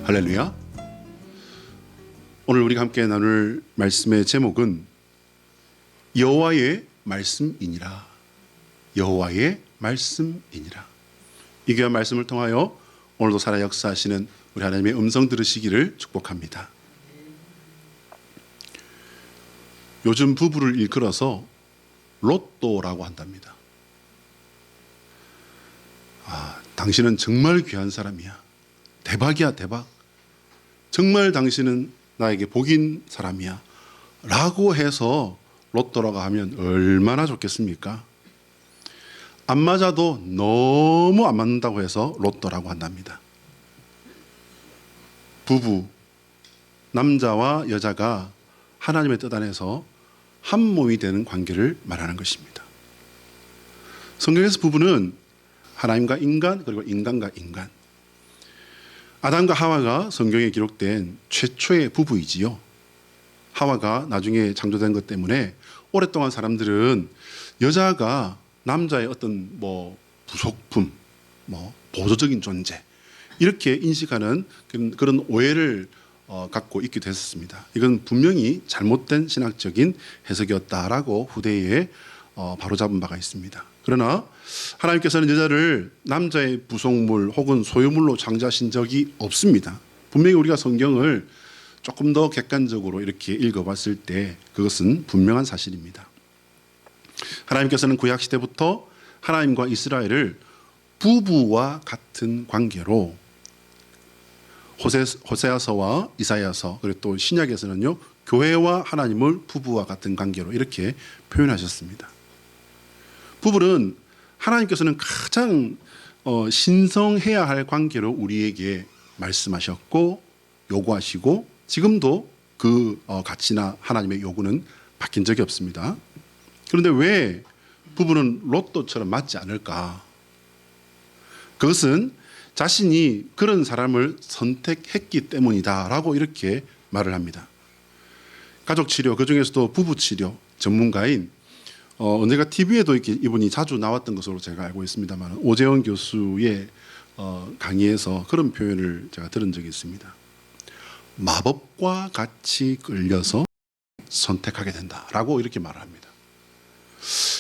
할렐루야. 오늘 우리가 함께 나눌 말씀의 제목은 여호와의 말씀이니라. 여호와의 말씀이니라. 이 귀한 말씀을 통하여 오늘도 살아 역사하시는 우리 하나님의 음성 들으시기를 축복합니다. 요즘 부부를 일컬어서 로또라고 한답니다. 당신은 정말 귀한 사람이야. 대박이야, 대박. 정말 당신은 나에게 복인 사람이야. 라고 해서 로또라고 하면 얼마나 좋겠습니까? 안 맞아도 너무 안 맞는다고 해서 로또라고 한답니다. 부부, 남자와 여자가 하나님의 뜻 안에서 한 몸이 되는 관계를 말하는 것입니다. 성경에서 부부는 하나님과 인간, 그리고 인간과 인간, 아담과 하와가 성경에 기록된 최초의 부부이지요. 하와가 나중에 창조된 것 때문에 오랫동안 사람들은 여자가 남자의 어떤 부속품, 보조적인 존재, 이렇게 인식하는 그런 오해를 갖고 있기도 했었습니다. 이건 분명히 잘못된 신학적인 해석이었다라고 후대에 바로잡은 바가 있습니다. 그러나 하나님께서는 여자를 남자의 부속물 혹은 소유물로 창조하신 적이 없습니다. 분명히 우리가 성경을 조금 더 객관적으로 이렇게 읽어봤을 때 그것은 분명한 사실입니다. 하나님께서는 구약시대부터 하나님과 이스라엘을 부부와 같은 관계로 호세아서와 이사야서, 그리고 또 신약에서는요, 교회와 하나님을 부부와 같은 관계로 이렇게 표현하셨습니다. 부부는 하나님께서는 가장 신성해야 할 관계로 우리에게 말씀하셨고 요구하시고, 지금도 그 가치나 하나님의 요구는 바뀐 적이 없습니다. 그런데 왜 부부는 로또처럼 맞지 않을까? 그것은 자신이 그런 사람을 선택했기 때문이다라고 이렇게 말을 합니다. 가족치료, 그중에서도 부부치료 전문가인 언젠가 TV에도 이렇게 이분이 자주 나왔던 것으로 제가 알고 있습니다만, 오재원 교수의 강의에서 그런 표현을 제가 들은 적이 있습니다. 마법과 같이 끌려서 선택하게 된다라고 이렇게 말을 합니다.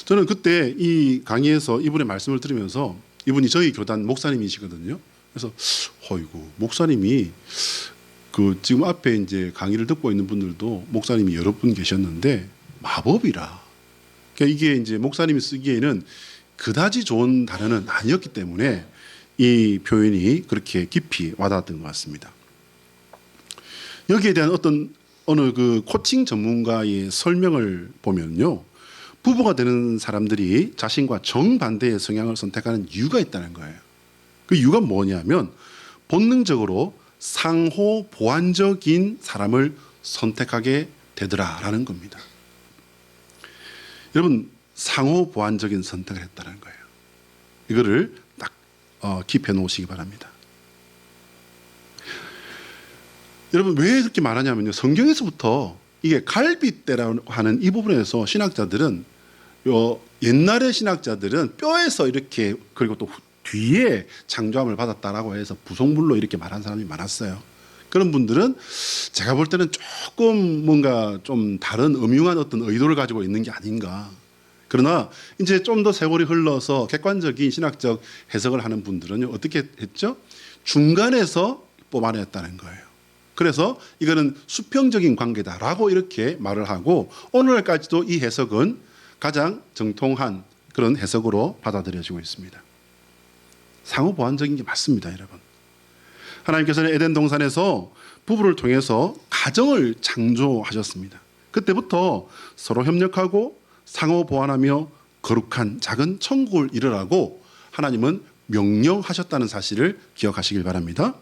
저는 그때 이 강의에서 이분의 말씀을 들으면서, 이분이 저희 교단 목사님이시거든요. 그래서 어이구, 목사님이 지금 앞에 이제 강의를 듣고 있는 분들도 목사님이 여러 분 계셨는데 마법이라. 그러니까 이게 이제 목사님이 쓰기에는 그다지 좋은 단어는 아니었기 때문에 이 표현이 그렇게 깊이 와닿았던 것 같습니다. 여기에 대한 어느 그 코칭 전문가의 설명을 보면요, 부부가 되는 사람들이 자신과 정반대의 성향을 선택하는 이유가 있다는 거예요. 그 이유가 뭐냐면 본능적으로 상호 보완적인 사람을 선택하게 되더라라는 겁니다. 여러분, 상호 보완적인 선택을 했다는 거예요. 이거를 딱 킵해 놓으시기 바랍니다. 여러분, 왜 그렇게 말하냐면요, 성경에서부터 이게 갈빗대라고 하는 이 부분에서 신학자들은, 옛날의 신학자들은 뼈에서 이렇게, 그리고 또 뒤에 창조함을 받았다라고 해서 부속물로 이렇게 말한 사람이 많았어요. 그런 분들은 제가 볼 때는 조금 뭔가 좀 다른 음흉한 어떤 의도를 가지고 있는 게 아닌가. 그러나 이제 좀 더 세월이 흘러서 객관적인 신학적 해석을 하는 분들은 어떻게 했죠? 중간에서 뽑아냈다는 거예요. 그래서 이거는 수평적인 관계다라고 이렇게 말을 하고, 오늘날까지도 이 해석은 가장 정통한 그런 해석으로 받아들여지고 있습니다. 상호 보완적인 게 맞습니다, 여러분. 하나님께서는 에덴 동산에서 부부를 통해서 가정을 창조하셨습니다. 그때부터 서로 협력하고 상호 보완하며 거룩한 작은 천국을 이루라고 하나님은 명령하셨다는 사실을 기억하시길 바랍니다.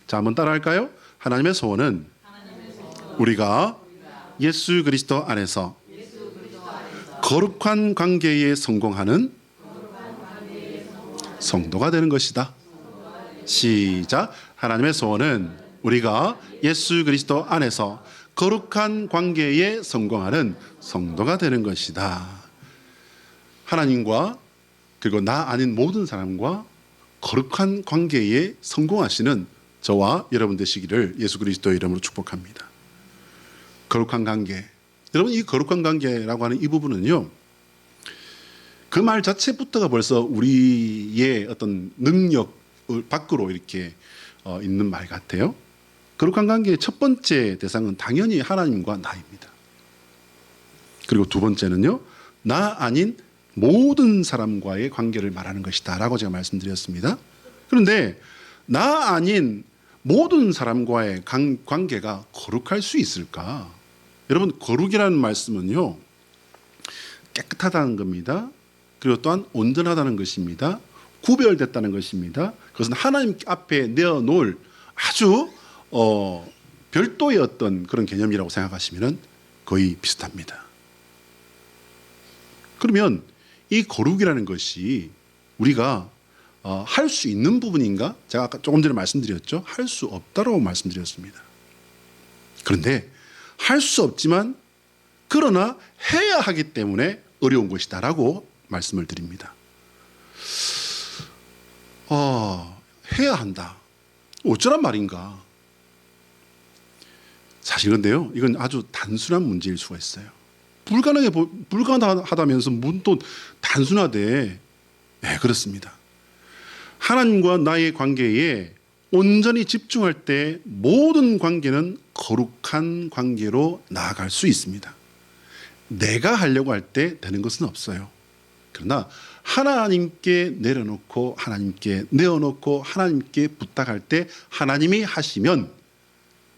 자, 한번 따라할까요? 하나님의 소원은 우리가 예수 그리스도 안에서 거룩한 관계에 성공하는 성도가 되는 것이다. 시작. 하나님의 소원은 우리가 예수 그리스도 안에서 거룩한 관계에 성공하는 성도가 되는 것이다. 하나님과 그리고 나 아닌 모든 사람과 거룩한 관계에 성공하시는 저와 여러분 되시기를 예수 그리스도의 이름으로 축복합니다. 거룩한 관계. 여러분, 이 거룩한 관계라고 하는 이 부분은요, 그 말 자체부터가 벌써 우리의 어떤 능력 밖으로 이렇게 있는 말 같아요. 거룩한 관계의 첫 번째 대상은 당연히 하나님과 나입니다. 그리고 두 번째는요, 나 아닌 모든 사람과의 관계를 말하는 것이다 라고 제가 말씀드렸습니다. 그런데 나 아닌 모든 사람과의 관계가 거룩할 수 있을까? 여러분, 거룩이라는 말씀은요, 깨끗하다는 겁니다. 그리고 또한 온전하다는 것입니다. 구별됐다는 것입니다. 그것은 하나님 앞에 내어놓을 아주 별도의 어떤 그런 개념이라고 생각하시면 거의 비슷합니다. 그러면 이 거룩이라는 것이 우리가 할 수 있는 부분인가? 제가 아까 조금 전에 말씀드렸죠. 할 수 없다라고 말씀드렸습니다. 그런데 할 수 없지만 그러나 해야 하기 때문에 어려운 것이다라고 말씀을 드립니다. 해야 한다. 어쩌란 말인가? 사실 근데요, 이건 아주 단순한 문제일 수가 있어요. 불가능하다면서 문 또 단순하대. 네, 그렇습니다. 하나님과 나의 관계에 온전히 집중할 때 모든 관계는 거룩한 관계로 나아갈 수 있습니다. 내가 하려고 할 때 되는 것은 없어요. 그러나 하나님께 내려놓고 하나님께 내어놓고 하나님께 부탁할 때 하나님이 하시면,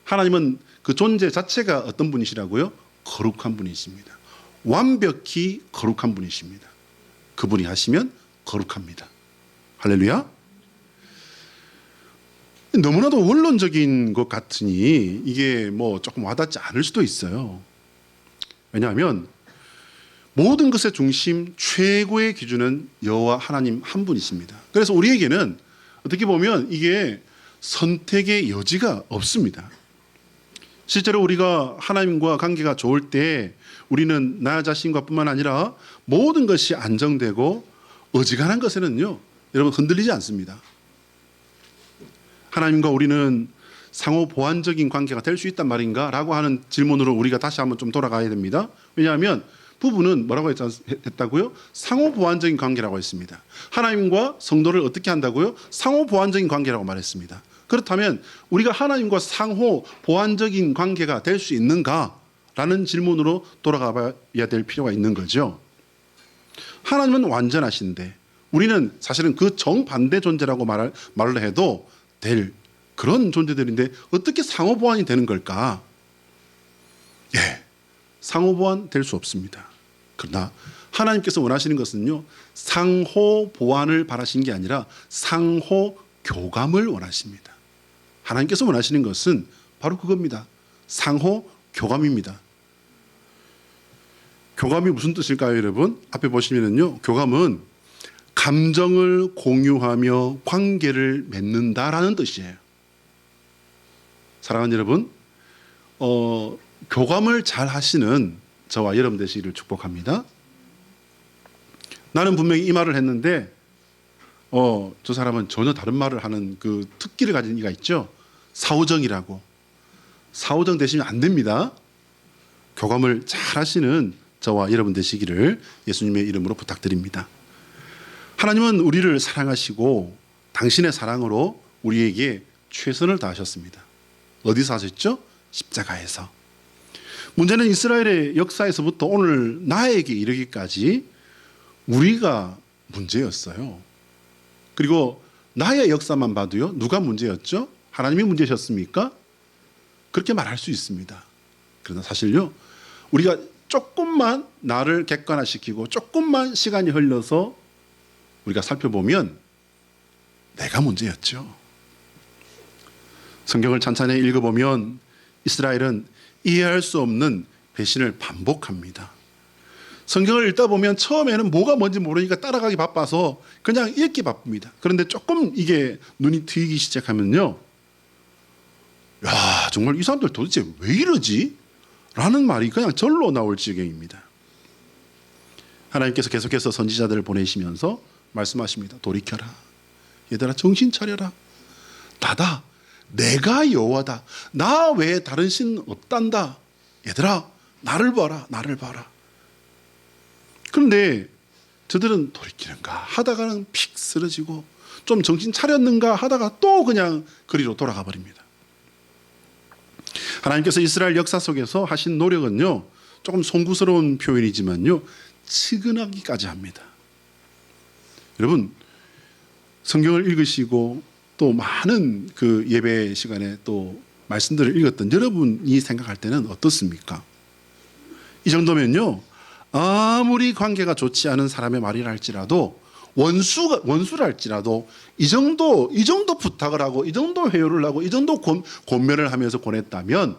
하나님은 그 존재 자체가 어떤 분이시라고요? 거룩한 분이십니다. 완벽히 거룩한 분이십니다. 그분이 하시면 거룩합니다. 할렐루야. 너무나도 원론적인 것 같으니 이게 뭐 조금 와닿지 않을 수도 있어요. 왜냐하면 모든 것의 중심, 최고의 기준은 여호와 하나님 한 분이십니다. 그래서 우리에게는 어떻게 보면 이게 선택의 여지가 없습니다. 실제로 우리가 하나님과 관계가 좋을 때 우리는 나 자신과 뿐만 아니라 모든 것이 안정되고 어지간한 것에는요, 여러분 흔들리지 않습니다. 하나님과 우리는 상호 보완적인 관계가 될 수 있단 말인가? 라고 하는 질문으로 우리가 다시 한번 좀 돌아가야 됩니다. 왜냐하면 부부는 뭐라고 했다고요? 상호 보완적인 관계라고 했습니다. 하나님과 성도를 어떻게 한다고요? 상호 보완적인 관계라고 말했습니다. 그렇다면 우리가 하나님과 상호 보완적인 관계가 될 수 있는가라는 질문으로 돌아가야 될 필요가 있는 거죠. 하나님은 완전하신데 우리는 사실은 그 정반대 존재라고 말을 해도 될 그런 존재들인데 어떻게 상호 보완이 되는 걸까? 예, 상호 보완 될 수 없습니다. 그러나 하나님께서 원하시는 것은요, 상호 보완을 바라신 게 아니라 상호 교감을 원하십니다. 하나님께서 원하시는 것은 바로 그겁니다. 상호 교감입니다. 교감이 무슨 뜻일까요, 여러분? 앞에 보시면은요, 교감은 감정을 공유하며 관계를 맺는다라는 뜻이에요. 사랑하는 여러분, 교감을 잘 하시는 저와 여러분 되시기를 축복합니다. 나는 분명히 이 말을 했는데 저 사람은 전혀 다른 말을 하는 그 특기를 가진 이가 있죠. 사오정이라고. 사오정 되시면 안 됩니다. 교감을 잘 하시는 저와 여러분 되시기를 예수님의 이름으로 부탁드립니다. 하나님은 우리를 사랑하시고 당신의 사랑으로 우리에게 최선을 다하셨습니다. 어디서 하셨죠? 십자가에서. 문제는 이스라엘의 역사에서부터 오늘 나에게 이르기까지 우리가 문제였어요. 그리고 나의 역사만 봐도요, 누가 문제였죠? 하나님이 문제셨습니까? 그렇게 말할 수 있습니다. 그러나 사실요, 우리가 조금만 나를 객관화시키고 조금만 시간이 흘러서 우리가 살펴보면 내가 문제였죠. 성경을 찬찬히 읽어보면 이스라엘은 이해할 수 없는 배신을 반복합니다. 성경을 읽다 보면 처음에는 뭐가 뭔지 모르니까 따라가기 바빠서 그냥 읽기 바쁩니다. 그런데 조금 이게 눈이 트이기 시작하면요, 야, 정말 이 사람들 도대체 왜 이러지? 라는 말이 그냥 절로 나올 지경입니다. 하나님께서 계속해서 선지자들을 보내시면서 말씀하십니다. 돌이켜라. 얘들아, 정신 차려라. 나다. 내가 여호와다. 나 외에 다른 신 없단다. 얘들아, 나를 봐라, 나를 봐라. 그런데 저들은 돌이키는가 하다가는 픽 쓰러지고 좀 정신 차렸는가 하다가 또 그냥 그리로 돌아가 버립니다. 하나님께서 이스라엘 역사 속에서 하신 노력은요, 조금 송구스러운 표현이지만요, 측은하기까지 합니다. 여러분, 성경을 읽으시고 또 많은 그 예배 시간에 또 말씀들을 읽었던 여러분이 생각할 때는 어떻습니까? 이 정도면요, 아무리 관계가 좋지 않은 사람의 말이라 할지라도, 원수라 할지라도 이 정도 부탁을 하고 이 정도 회유를 하고 이 정도 권면을 하면서 권했다면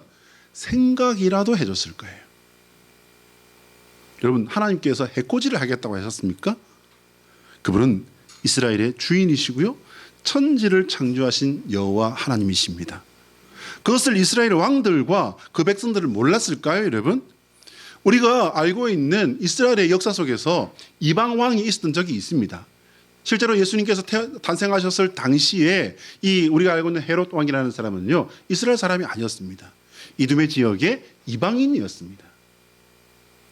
생각이라도 해줬을 거예요. 여러분, 하나님께서 해코지를 하겠다고 하셨습니까? 그분은 이스라엘의 주인이시고요, 천지를 창조하신 여호와 하나님이십니다. 그것을 이스라엘의 왕들과 그 백성들을 몰랐을까요, 여러분? 우리가 알고 있는 이스라엘의 역사 속에서 이방 왕이 있었던 적이 있습니다. 실제로 예수님께서 탄생하셨을 당시에 이 우리가 알고 있는 헤롯 왕이라는 사람은요, 이스라엘 사람이 아니었습니다. 이두메 지역의 이방인이었습니다.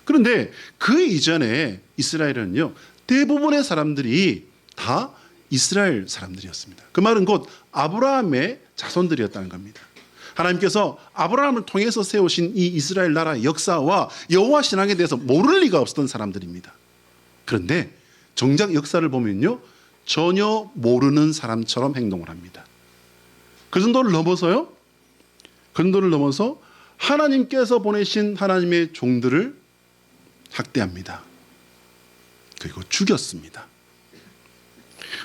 그런데 그 이전에 이스라엘은요, 대부분의 사람들이 다 이스라엘 사람들이었습니다. 그 말은 곧 아브라함의 자손들이었다는 겁니다. 하나님께서 아브라함을 통해서 세우신 이 이스라엘 나라의 역사와 여호와 신앙에 대해서 모를 리가 없었던 사람들입니다. 그런데 정작 역사를 보면요, 전혀 모르는 사람처럼 행동을 합니다. 그 정도를 넘어서요, 그 정도를 넘어서 하나님께서 보내신 하나님의 종들을 학대합니다. 그리고 죽였습니다.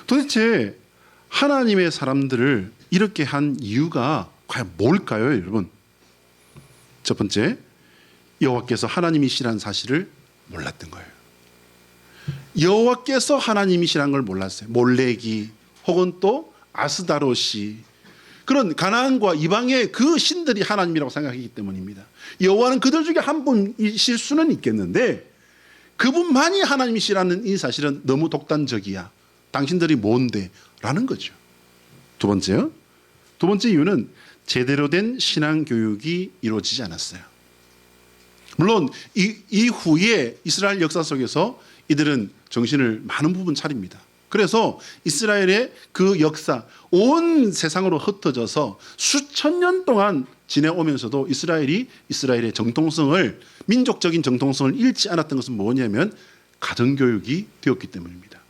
도대체 하나님의 사람들을 이렇게 한 이유가 과연 뭘까요, 여러분? 첫 번째, 여호와께서 하나님이시라는 사실을 몰랐던 거예요. 여호와께서 하나님이시라는 걸 몰랐어요. 몰레기 혹은 또 아스다롯이, 그런 가나안과 이방의 그 신들이 하나님이라고 생각했기 때문입니다. 여호와는 그들 중에 한 분이실 수는 있겠는데 그분만이 하나님이시라는 이 사실은 너무 독단적이야. 당신들이 뭔데? 라는 거죠. 두 번째 이유는 제대로 된 신앙 교육이 이루어지지 않았어요. 물론 이후에 이스라엘 역사 속에서 이들은 정신을 많은 부분 차립니다. 그래서 이스라엘의 그 역사, 온 세상으로 흩어져서 수천 년 동안 지내오면서도 이스라엘의 정통성을, 민족적인 정통성을 잃지 않았던 것은 뭐냐면 가정교육이 되었기 때문입니다.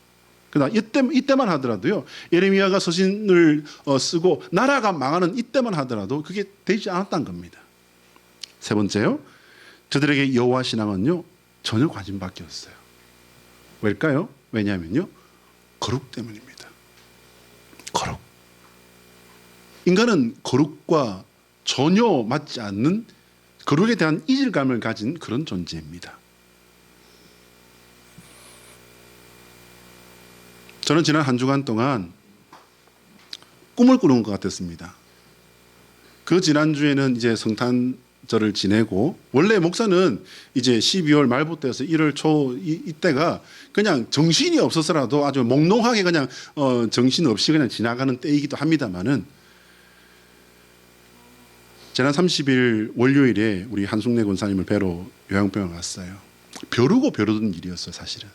그러나 이때만 하더라도요, 예레미야가 서신을 쓰고 나라가 망하는 이때만 하더라도 그게 되지 않았다는 겁니다. 세 번째요, 저들에게 여호와 신앙은요, 전혀 관심 밖이었어요. 왜일까요? 왜냐하면요, 거룩 때문입니다. 거룩. 인간은 거룩과 전혀 맞지 않는, 거룩에 대한 이질감을 가진 그런 존재입니다. 저는 지난 한 주간 동안 꿈을 꾸는 것 같았습니다. 그 지난주에는 이제 성탄절을 지내고, 원래 목사는 이제 12월 말부터 해서 1월 초 이때가 그냥 정신이 없어서라도 아주 몽롱하게 그냥 정신 없이 그냥 지나가는 때이기도 합니다만은, 지난 30일 월요일에 우리 한숙래 권사님을 뵈러 요양병원 갔어요. 벼르던 일이었어요, 사실은.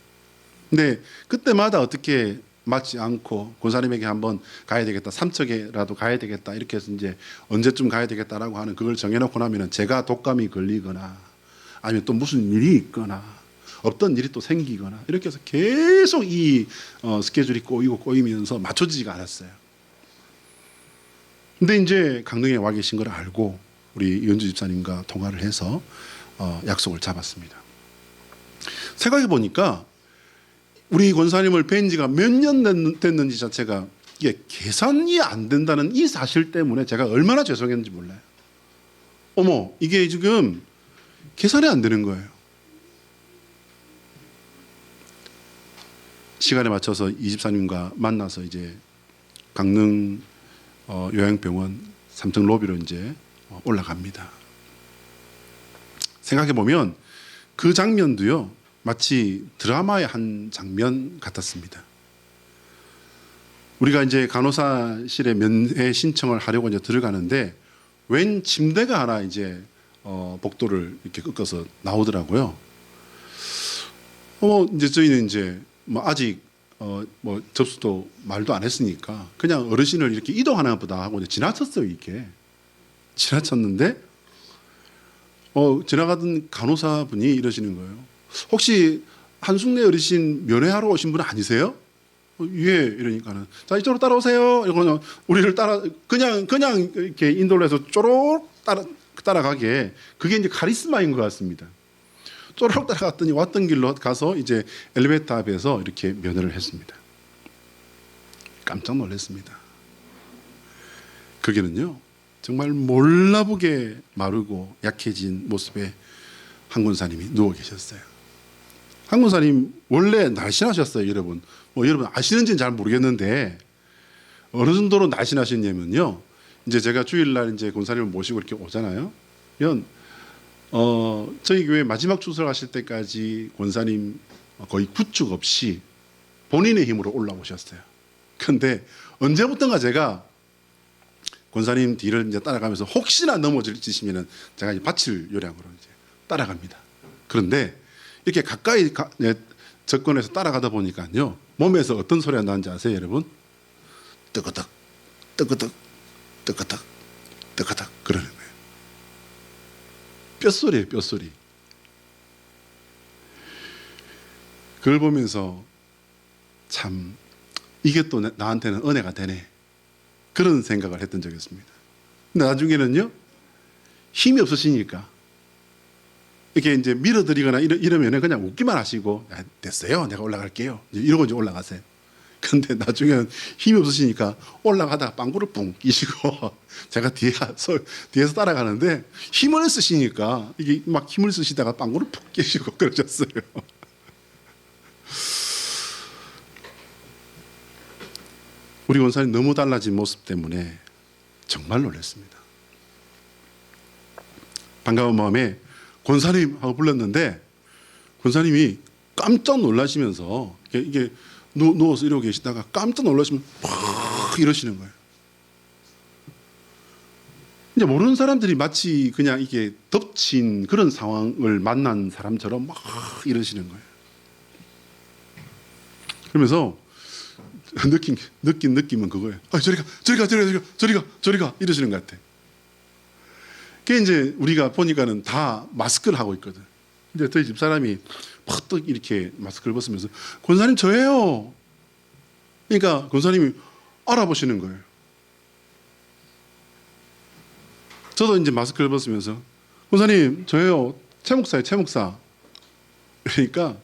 근데 그때마다 어떻게 맞지 않고 권사님에게 한번 가야 되겠다, 삼척에라도 가야 되겠다, 이렇게 해서 이제 언제쯤 가야 되겠다라고 하는 그걸 정해놓고 나면은 제가 독감이 걸리거나 아니면 또 무슨 일이 있거나 없던 일이 또 생기거나 이렇게 해서 계속 이 스케줄이 꼬이면서 맞춰지지가 않았어요. 근데 이제 강릉에 와 계신 걸 알고 우리 연주 집사님과 통화를 해서 약속을 잡았습니다. 생각해 보니까 우리 권사님을 뵌 지가 몇 년 됐는지 자체가 이게 계산이 안 된다는 이 사실 때문에 제가 얼마나 죄송했는지 몰라요. 어머, 이게 지금 계산이 안 되는 거예요. 시간에 맞춰서 이 집사님과 만나서 이제 강릉 요양병원 3층 로비로 이제 올라갑니다. 생각해 보면 그 장면도요, 마치 드라마의 한 장면 같았습니다. 우리가 이제 간호사실에 면회 신청을 하려고 이제 들어가는데 웬 침대가 하나 이제 복도를 이렇게 꺾어서 나오더라고요. 이제 저희는 이제 뭐 아직 뭐 접수도 말도 안 했으니까 그냥 어르신을 이렇게 이동하나 보다 하고 이제 지나쳤어요. 이렇게 지나쳤는데 지나가던 간호사분이 이러시는 거예요. 혹시 한숙래 어르신 면회하러 오신 분 아니세요? 예, 이러니까는 자 이쪽으로 따라오세요. 이거는 우리를 따라 그냥 이렇게 인도를 해서 쪼록 따라가게 그게 이제 카리스마인 것 같습니다. 쪼록 따라갔더니 왔던 길로 가서 이제 엘리베이터 앞에서 이렇게 면회를 했습니다. 깜짝 놀랐습니다. 거기는요 정말 몰라보게 마르고 약해진 모습의 한 권사님이 누워 계셨어요. 한 권사님 원래 날씬하셨어요, 여러분. 여러분 아시는지는 잘 모르겠는데 어느 정도로 날씬하셨냐면요. 이제 제가 주일날 이제 권사님을 모시고 이렇게 오잖아요. 저희 교회 마지막 추수하실 때까지 권사님 거의 구축 없이 본인의 힘으로 올라오셨어요. 그런데 언제부턴가 제가 권사님 뒤를 이제 따라가면서 혹시나 넘어지시면은 제가 이제 받칠 요량으로 이제 따라갑니다. 그런데 이렇게 가까이 접근해서 따라가다 보니까요 몸에서 어떤 소리가 나는지 아세요, 여러분? 뜨거덕, 뜨거덕, 뜨거덕, 뜨거덕 그러는 거예요. 뼛소리예요, 뼛소리. 그걸 보면서 참 이게 또 나한테는 은혜가 되네. 그런 생각을 했던 적이 있습니다. 근데 나중에는요, 힘이 없으시니까 이렇게 이제 밀어드리거나 이러면은 그냥 웃기만 하시고, 야, 됐어요. 내가 올라갈게요. 이러고 이제 올라가세요. 근데 나중에는 힘이 없으시니까 올라가다가 빵구를 뿡 끼시고 제가 뒤에서 따라가는데 힘을 쓰시니까 이게 막 힘을 쓰시다가 빵구를 푹 끼시고 그러셨어요. 우리 권사님 너무 달라진 모습 때문에 정말 놀랐습니다. 반가운 마음에 권사님 하고 불렀는데 권사님이 깜짝 놀라시면서 이게 누워서 이러고 계시다가 깜짝 놀라시면 팍 이러시는 거예요. 이제 모르는 사람들이 마치 그냥 이게 덮친 그런 상황을 만난 사람처럼 막 이러시는 거예요. 그러면서 느낀 느낌은 그거예요. 저리 가 이러시는 것 같아. 그게 이제 우리가 보니까는 다 마스크를 하고 있거든. 근데 저희 집 사람이 팍 이렇게 마스크를 벗으면서 권사님 저예요. 그러니까 권사님이 알아보시는 거예요. 저도 이제 마스크를 벗으면서 권사님 저예요. 최 목사예요, 최 목사. 그러니까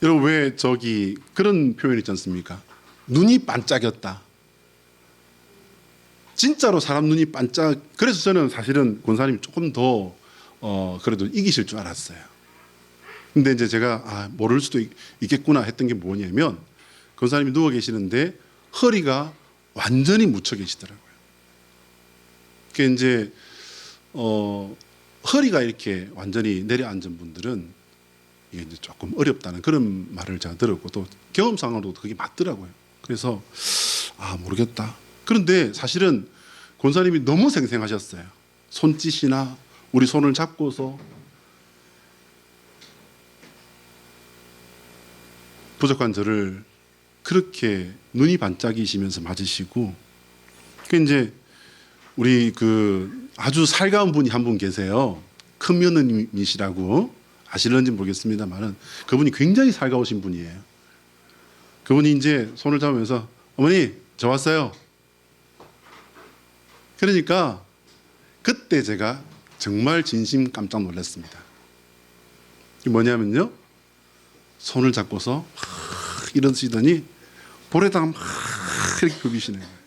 여러분 왜 저기 그런 표현 있지 않습니까? 눈이 반짝였다. 진짜로 사람 눈이 반짝. 그래서 저는 사실은 권사님 조금 더 그래도 이기실 줄 알았어요. 근데 이제 제가 모를 수도 있겠구나 했던 게 뭐냐면 권사님이 누워 계시는데 허리가 완전히 묻혀 계시더라고요. 그게 이제 허리가 이렇게 완전히 내려앉은 분들은 이게 이제 조금 어렵다는 그런 말을 제가 들었고 또 경험상으로도 그게 맞더라고요. 그래서 모르겠다. 그런데 사실은 권사님이 너무 생생하셨어요. 손짓이나 우리 손을 잡고서 부족한 저를 그렇게 눈이 반짝이시면서 맞으시고, 그 이제 우리 그 아주 살가운 분이 한 분 계세요. 큰 며느님이시라고 아실는지 모르겠습니다만은 그분이 굉장히 살가우신 분이에요. 그분이 이제 손을 잡으면서 어머니 저 왔어요. 그러니까 그때 제가 정말 진심 깜짝 놀랐습니다. 이게 뭐냐면요, 손을 잡고서 이러시더니 볼에다가 막 이렇게 굽이시는 거예요.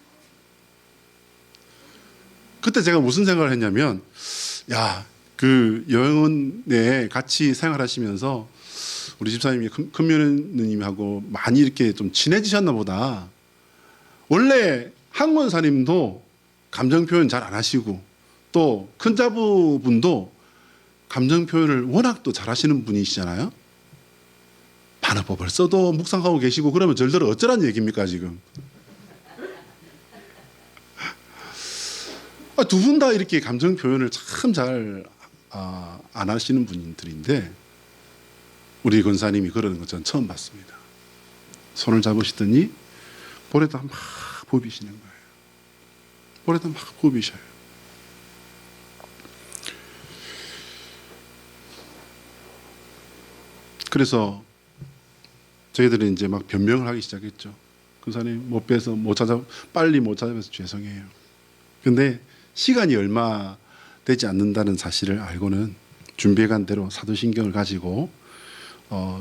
그때 제가 무슨 생각을 했냐면, 그 여행원에 같이 생활하시면서 우리 집사님이 큰 며느님하고 많이 이렇게 좀 친해지셨나 보다. 원래 한 권사님도 감정 표현 잘 안 하시고 또 큰 자부분도 감정 표현을 워낙 또 잘하시는 분이시잖아요. 뭐 벌써도 묵상하고 계시고 그러면 절대로 어쩌란 얘기입니까 지금? 두 분 다 이렇게 감정 표현을 참 잘 안 하시는 분들인데 우리 권사님이 그러는 거 전 처음 봤습니다. 손을 잡으시더니 볼에다 막 부비시는 거예요. 볼에다 막 부비셔요. 그래서 저희들은 이제 막 변명을 하기 시작했죠. 권사님 못 빼서 못 찾아 빨리 못 찾아서 죄송해요. 근데 시간이 얼마 되지 않는다는 사실을 알고는 준비해간 대로 사도신경을 가지고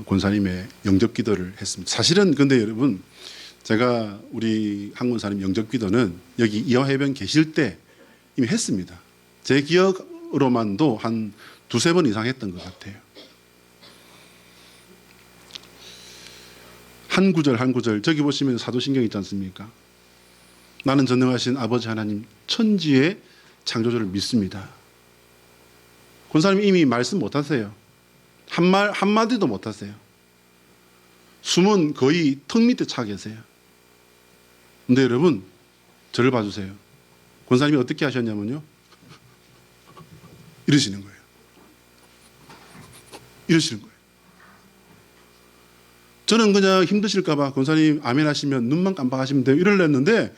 권사님의 영접기도를 했습니다. 사실은 근데 여러분 제가 우리 한 권사님 영접기도는 여기 이화해변 계실 때 이미 했습니다. 제 기억으로만도 한 두세 번 이상 했던 것 같아요. 한 구절 한 구절 저기 보시면 사도신경 있지 않습니까? 나는 전능하신 아버지 하나님 천지의 창조주를 믿습니다. 권사님 이미 말씀 못하세요. 한마디도 못하세요. 숨은 거의 턱 밑에 차 계세요. 근데 여러분 저를 봐주세요. 권사님이 어떻게 하셨냐면요. 이러시는 거예요. 이러시는 거예요. 저는 그냥 힘드실까 봐 권사님 아멘 하시면 눈만 깜빡하시면 돼요. 이러려 했는데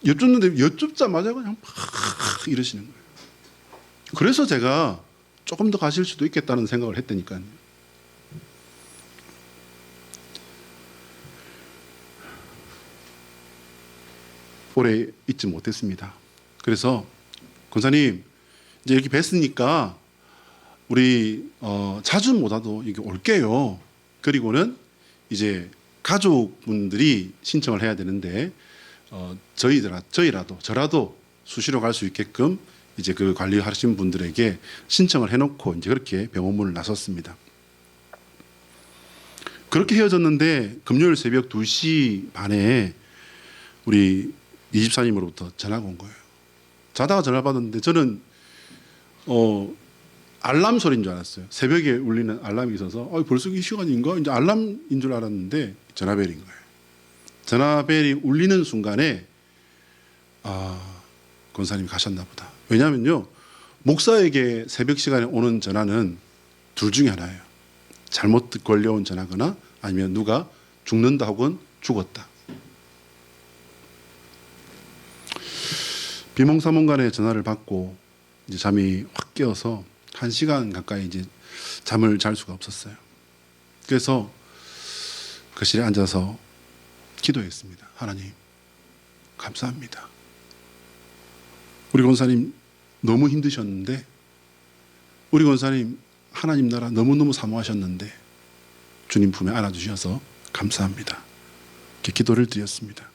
여쭙는데 여쭙자마자 그냥 막 이러시는 거예요. 그래서 제가 조금 더 가실 수도 있겠다는 생각을 했다니까요. 오래 있지 못했습니다. 그래서 권사님 이제 이렇게 뵀으니까 우리 자주 못 와도 이게 올게요. 그리고는 이제 가족분들이 신청을 해야 되는데 저라도 수시로 갈 수 있게끔 이제 그 관리하시는 분들에게 신청을 해놓고 이제 그렇게 병원문을 나섰습니다. 그렇게 헤어졌는데 금요일 새벽 2시 반에 우리 이집사님으로부터 전화가 온 거예요. 자다가 전화 받았는데 저는 알람 소리인 줄 알았어요. 새벽에 울리는 알람이 있어서 벌써 이 시간인가? 이제 알람인 줄 알았는데 전화벨인 거예요. 전화벨이 울리는 순간에 권사님이 가셨나 보다. 왜냐하면요. 목사에게 새벽 시간에 오는 전화는 둘 중에 하나예요. 잘못 걸려온 전화거나 아니면 누가 죽는다 혹은 죽었다. 비몽사몽간에 전화를 받고 이제 잠이 확 깨어서 1시간 가까이 이제 잠을 잘 수가 없었어요. 그래서 거실에 앉아서 기도했습니다. 하나님, 감사합니다. 우리 권사님 너무 힘드셨는데, 우리 권사님 하나님 나라 너무너무 사모하셨는데 주님 품에 안아주셔서 감사합니다. 이렇게 기도를 드렸습니다.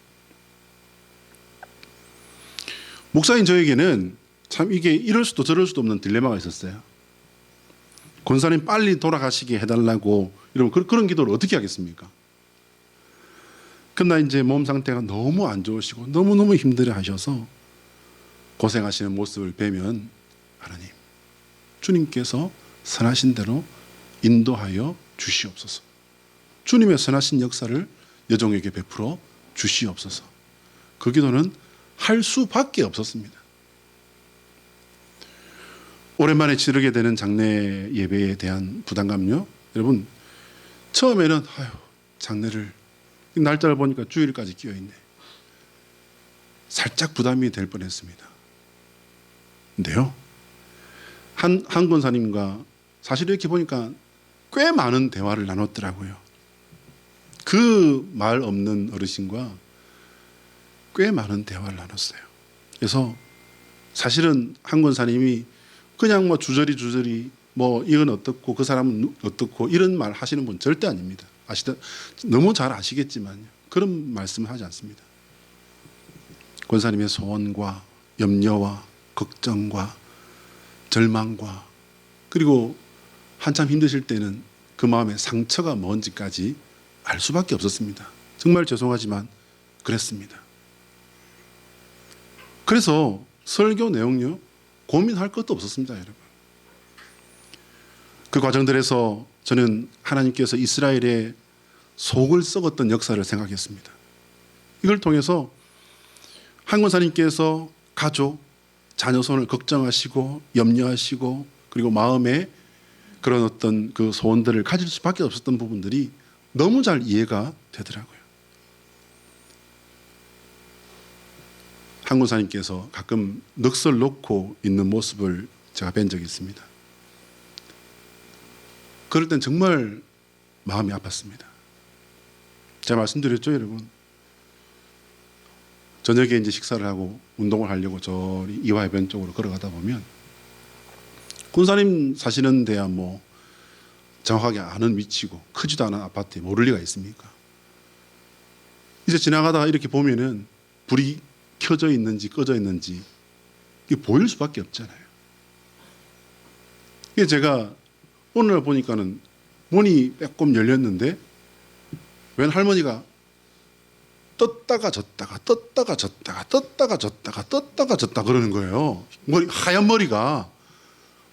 목사인 저에게는 참 이게 이럴 수도 저럴 수도 없는 딜레마가 있었어요. 권사님 빨리 돌아가시게 해달라고 이러면 그런 기도를 어떻게 하겠습니까? 그러나 이제 몸 상태가 너무 안 좋으시고 너무너무 힘들어 하셔서 고생하시는 모습을 뵈면 하나님, 주님께서 선하신 대로 인도하여 주시옵소서. 주님의 선하신 역사를 여종에게 베풀어 주시옵소서. 그 기도는 할 수밖에 없었습니다. 오랜만에 치르게 되는 장례 예배에 대한 부담감요. 여러분 처음에는 장례를 날짜를 보니까 주일까지 끼어있네. 살짝 부담이 될 뻔했습니다. 근데요. 한 권사님과 사실 이렇게 보니까 꽤 많은 대화를 나눴더라고요. 그 말 없는 어르신과 꽤 많은 대화를 나눴어요. 그래서 사실은 한 권사님이 그냥 주저리 이건 어떻고 그 사람은 어떻고 이런 말 하시는 분 절대 아닙니다. 너무 잘 아시겠지만요. 그런 말씀을 하지 않습니다. 권사님의 소원과 염려와 걱정과 절망과 그리고 한참 힘드실 때는 그 마음에 상처가 뭔지까지 알 수밖에 없었습니다. 정말 죄송하지만 그랬습니다. 그래서 설교 내용요 고민할 것도 없었습니다. 여러분. 그 과정들에서 저는 하나님께서 이스라엘의 속을 썩었던 역사를 생각했습니다. 이걸 통해서 한 권사님께서 가족, 자녀손을 걱정하시고 염려하시고 그리고 마음에 그런 어떤 그 소원들을 가질 수밖에 없었던 부분들이 너무 잘 이해가 되더라고요. 한 권사님께서 가끔 넋을 놓고 있는 모습을 제가 뵌 적이 있습니다. 그럴 땐 정말 마음이 아팠습니다. 제가 말씀드렸죠, 여러분. 저녁에 이제 식사를 하고 운동을 하려고 저리 이화해변 쪽으로 걸어가다 보면 군사님 사시는 데야 뭐 정확하게 아는 위치고 크지도 않은 아파트에 모를 리가 있습니까? 이제 지나가다가 이렇게 보면은 불이 켜져 있는지 꺼져 있는지 이게 보일 수밖에 없잖아요. 이게 제가 오늘 보니까는 문이 빼꼼 열렸는데 웬 할머니가 떴다가 졌다가 떴다가 졌다가 떴다가 졌다가 떴다가 졌다 그러는 거예요. 머리 하얀 머리가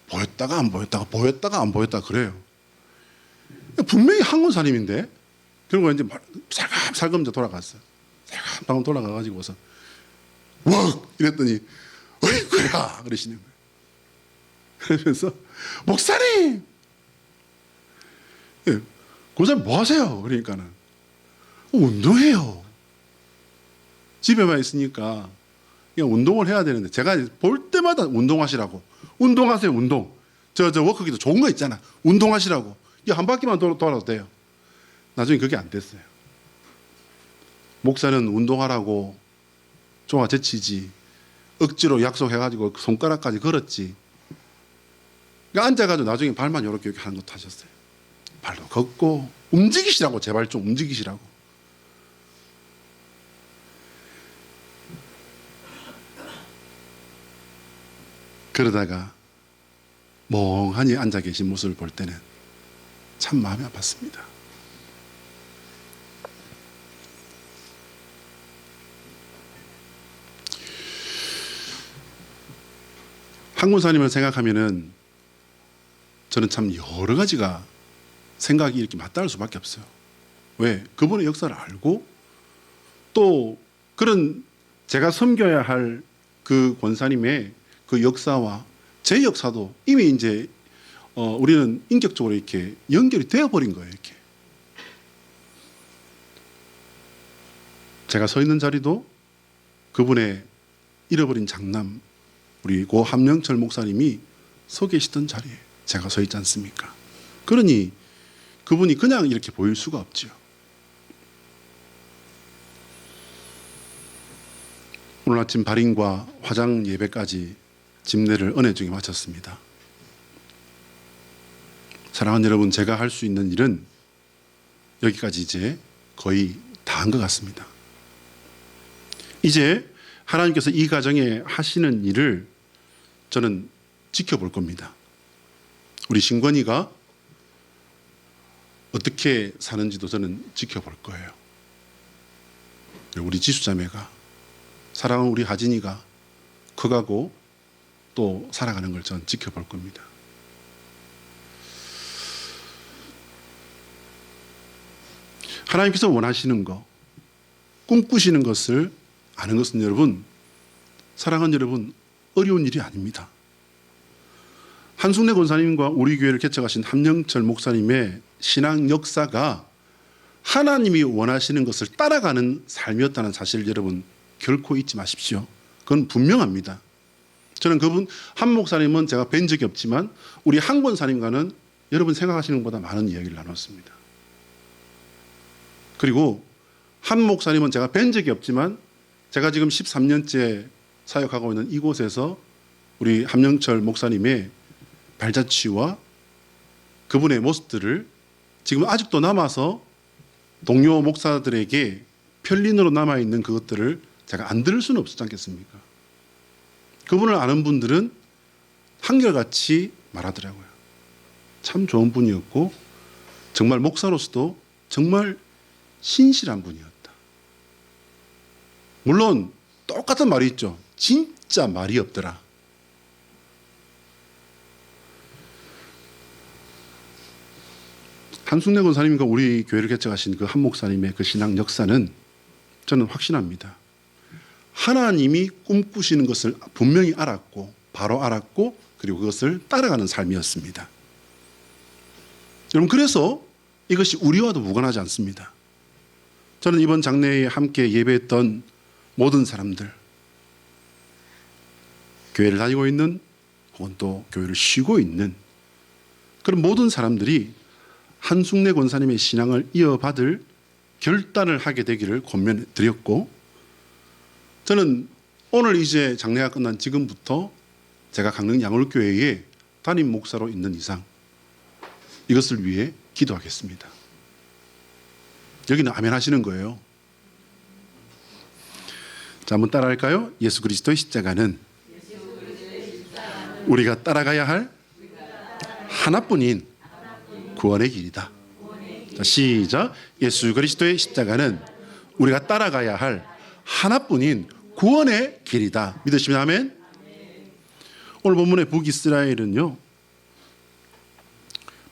보였다가 안 보였다가 보였다가 안 보였다 그래요. 분명히 한 권사님인데 그리고 이제 살금살금 돌아갔어요. 살금 돌아가가지고서 웍 이랬더니 어이구야 그러시는 거예요. 그러면서 목사님, 예, 고사님 뭐 하세요? 그러니까는 운동해요. 집에만 있으니까 그냥 운동을 해야 되는데 제가 볼 때마다 운동하시라고. 운동하세요, 운동. 저 워크기도 좋은 거 있잖아. 운동하시라고. 이게 한 바퀴만 돌아도 돼요. 나중에 그게 안 됐어요. 목사는 운동하라고 쪼아제치지 억지로 약속해가지고 손가락까지 걸었지. 그러니까 앉아가지고 나중에 발만 이렇게 하는 것도 하셨어요. 발도 걷고 움직이시라고. 제발 좀 움직이시라고. 그러다가 멍하니 앉아 계신 모습을 볼 때는 참 마음이 아팠습니다. 한 권사님을 생각하면은 저는 참 여러 가지가 생각이 이렇게 맞닿을 수밖에 없어요. 왜? 그분의 역사를 알고 또 그런 제가 섬겨야 할 그 권사님의 그 역사와 제 역사도 이미 이제 우리는 인격적으로 이렇게 연결이 되어버린 거예요. 이렇게 제가 서 있는 자리도 그분의 잃어버린 장남 우리 고 함영철 목사님이 서 계시던 자리에 제가 서 있지 않습니까? 그러니 그분이 그냥 이렇게 보일 수가 없지요. 오늘 아침 발인과 화장 예배까지 집례를 은혜 중에 마쳤습니다. 사랑하는 여러분, 제가 할 수 있는 일은 여기까지 이제 거의 다 한 것 같습니다. 이제 하나님께서 이 가정에 하시는 일을 저는 지켜볼 겁니다. 우리 신권이가 어떻게 사는지도 저는 지켜볼 거예요. 우리 지수자매가, 사랑하는 우리 하진이가 커가고 또 살아가는 걸 저는 지켜볼 겁니다. 하나님께서 원하시는 것, 꿈꾸시는 것을 아는 것은 여러분, 사랑하는 여러분, 어려운 일이 아닙니다. 한순례 권사님과 우리 교회를 개척하신 함영철 목사님의 신앙 역사가 하나님이 원하시는 것을 따라가는 삶이었다는 사실을 여러분 결코 잊지 마십시오. 그건 분명합니다. 저는 그분 한 목사님은 제가 뵌 적이 없지만 우리 한 권사님과는 여러분 생각하시는 것보다 많은 이야기를 나눴습니다. 그리고 한 목사님은 제가 뵌 적이 없지만 제가 지금 13년째 사역하고 있는 이곳에서 우리 함영철 목사님의 발자취와 그분의 모습들을 지금 아직도 남아서 동료 목사들에게 편린으로 남아있는 그것들을 제가 안 들을 수는 없지 않겠습니까? 그분을 아는 분들은 한결같이 말하더라고요. 참 좋은 분이었고 정말 목사로서도 정말 신실한 분이었다. 물론 똑같은 말이 있죠. 진짜 말이 없더라. 한순례 권사님과 우리 교회를 개척하신 그 한 목사님의 그 신앙 역사는 저는 확신합니다. 하나님이 꿈꾸시는 것을 분명히 알았고 바로 알았고 그리고 그것을 따라가는 삶이었습니다. 여러분, 그래서 이것이 우리와도 무관하지 않습니다. 저는 이번 장례에 함께 예배했던 모든 사람들, 교회를 다니고 있는 혹은 또 교회를 쉬고 있는 그런 모든 사람들이 한순례 권사님의 신앙을 이어받을 결단을 하게 되기를 권면해 드렸고, 저는 오늘 이제 장례가 끝난 지금부터 제가 강릉 양울교회에 담임 목사로 있는 이상 이것을 위해 기도하겠습니다. 여기는 아멘 하시는 거예요. 자, 한번 따라할까요? 예수 그리스도의 십자가는 우리가 따라가야 할 하나뿐인 구원의 길이다. 자, 시작. 예수 그리스도의 십자가는 우리가 따라가야 할 하나뿐인 구원의 길이다. 믿으시면 아멘. 오늘 본문의 북이스라엘은요,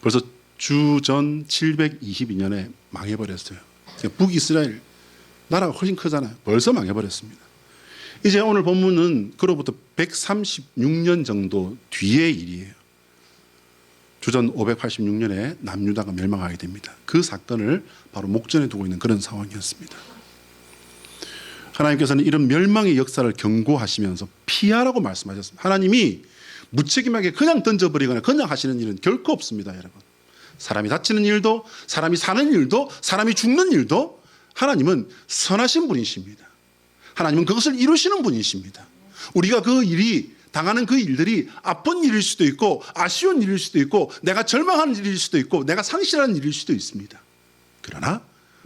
벌써 주전 722년에 망해버렸어요. 북이스라엘 나라가 훨씬 크잖아요. 벌써 망해버렸습니다. 이제 오늘 본문은 그로부터 136년 정도 뒤의 일이에요. 주전 586년에 남유다가 멸망하게 됩니다. 그 사건을 바로 목전에 두고 있는 그런 상황이었습니다. 하나님께서는 이런 멸망의 역사를 경고하시면서 피하라고 말씀하셨습니다. 하나님이 무책임하게 그냥 던져버리거나 그냥 하시는 일은 결코 없습니다, 여러분. 사람이 다치는 일도, 사람이 사는 일도, 사람이 죽는 일도 하나님은 선하신 분이십니다. 하나님은 그것을 이루시는 분이십니다. 우리가 그 일이 당하는 그 일들이 아픈 일일 수도 있고 아쉬운 일일 수도 있고 내가 절망하는 일일 수도 있고 내가 상실하는 일일 수도 있습니다. 그러나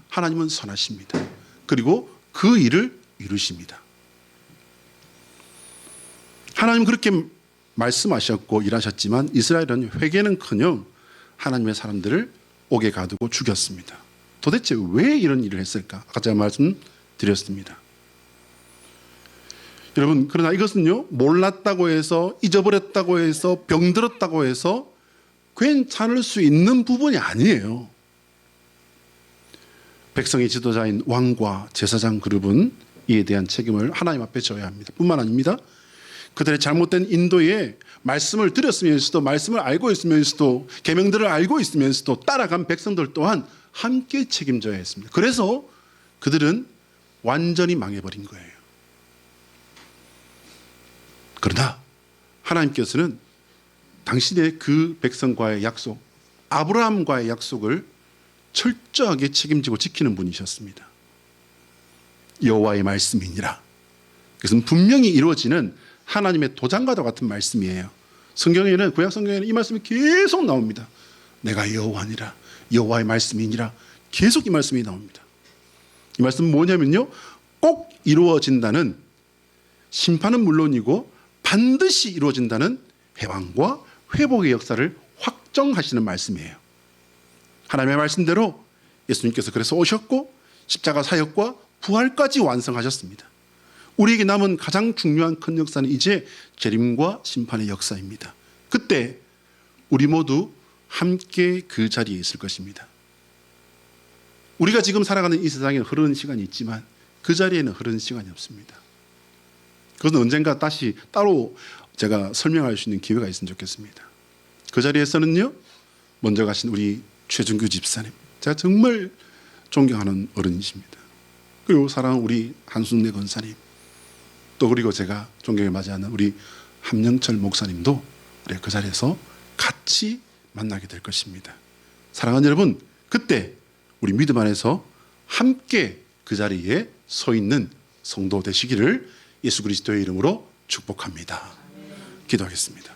하나님은 선하십니다. 그리고 그 일을 이루십니다. 하나님은 그렇게 말씀하셨고 일하셨지만 이스라엘은 회개는커녕 하나님의 사람들을 옥에 가두고 죽였습니다. 도대체 왜 이런 일을 했을까? 아까 제가 말씀드렸습니다. 여러분, 그러나 이것은요, 몰랐다고 해서 잊어버렸다고 해서 병들었다고 해서 괜찮을 수 있는 부분이 아니에요. 백성의 지도자인 왕과 제사장 그룹은 이에 대한 책임을 하나님 앞에 져야 합니다. 뿐만 아닙니다. 그들의 잘못된 인도에 말씀을 드렸으면서도 말씀을 알고 있으면서도 계명들을 알고 있으면서도 따라간 백성들 또한 함께 책임져야 했습니다. 그래서 그들은 완전히 망해버린 거예요. 그러나 하나님께서는 당신의 그 백성과의 약속, 아브라함과의 약속을 철저하게 책임지고 지키는 분이셨습니다. 여호와의 말씀이니라. 그것은 분명히 이루어지는 하나님의 도장과도 같은 말씀이에요. 성경에는, 구약 성경에는 이 말씀이 계속 나옵니다. 내가 여호와니라, 여호와의 말씀이니라. 계속 이 말씀이 나옵니다. 이 말씀은 뭐냐면요, 꼭 이루어진다는, 심판은 물론이고 반드시 이루어진다는 해방과 회복의 역사를 확정하시는 말씀이에요. 하나님의 말씀대로 예수님께서 그래서 오셨고 십자가 사역과 부활까지 완성하셨습니다. 우리에게 남은 가장 중요한 큰 역사는 이제 재림과 심판의 역사입니다. 그때 우리 모두 함께 그 자리에 있을 것입니다. 우리가 지금 살아가는 이 세상에 흐르는 시간이 있지만 그 자리에는 흐르는 시간이 없습니다. 그것은 언젠가 다시 따로 제가 설명할 수 있는 기회가 있으면 좋겠습니다. 그 자리에서는요, 먼저 가신 우리 최준규 집사님, 제가 정말 존경하는 어른이십니다. 그리고 사랑하는 우리 한순례 권사님, 또 그리고 제가 존경에 맞이하는 우리 함영철 목사님도 우리 그 자리에서 같이 만나게 될 것입니다. 사랑하는 여러분, 그때 우리 믿음 안에서 함께 그 자리에 서 있는 성도 되시기를 예수 그리스도의 이름으로 축복합니다. 기도하겠습니다.